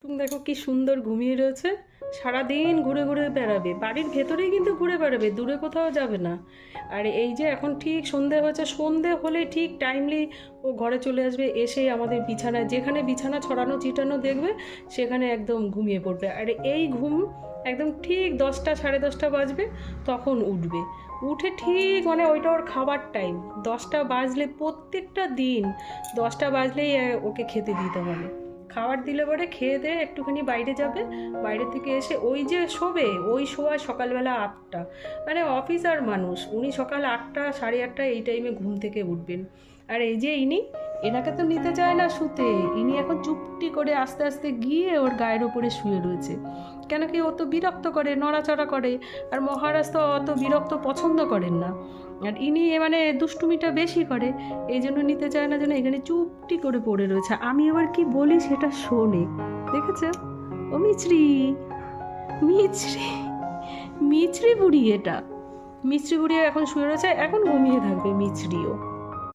তুমি দেখো কি সুন্দর ঘুমিয়ে রয়েছে। সারাদিন ঘুরে ঘুরে বেড়াবে, বাড়ির ভেতরেই কিন্তু ঘুরে বেড়াবে, দূরে কোথাও যাবে না। আর এই যে এখন ঠিক সন্ধে হয়েছে, সন্ধে হলে ঠিক টাইমলি ও ঘরে চলে আসবে, এসেই আমাদের বিছানায়, যেখানে বিছানা ছড়ানো ছিটানো দেখবে সেখানে একদম ঘুমিয়ে পড়বে। আর এই ঘুম একদম ঠিক 10টা 10:30 বাজবে, তখন উঠবে। উঠে ঠিক মানে ওইটা ওর খাবার টাইম। 10টা বাজলে প্রত্যেকটা দিন 10টা বাজলেই ওকে খেতে দিতে হবে। খাবার দিলে পরে খেয়ে দিয়ে একটুখানি বাইরে যাবে, বাইরে থেকে এসে ওই যে শোবে, ওই শোয়া সকালবেলা 8টা। মানে অফিসার মানুষ উনি, সকাল 8টা 8:30 এই টাইমে ঘুম থেকে উঠবেন। আর এই যে ইনি, এনাকে তো নিতে চায় না শুতে, ইনি এখন চুপটি করে আস্তে আস্তে গিয়ে ওর গায়ের ওপরে শুয়ে রয়েছে। কেন কি, ও তো বিরক্ত করে, নড়াচড়া করে। আর মহারাজ তো অত বিরক্ত পছন্দ করেন না। আর ইনি মানে দুষ্টুমিটা বেশি করে, এই জন্য নিতে চায় না, যেন এখানে চুপটি করে পড়ে রয়েছে। আমি আবার কি বলি সেটা শোনে। দেখেছ? ও মিছরি, মিছরি, মিছরি বুড়ি এটা। মিছরি বুড়ি এখন শুয়ে রয়েছে, এখন ঘুমিয়ে থাকবে মিছরিও।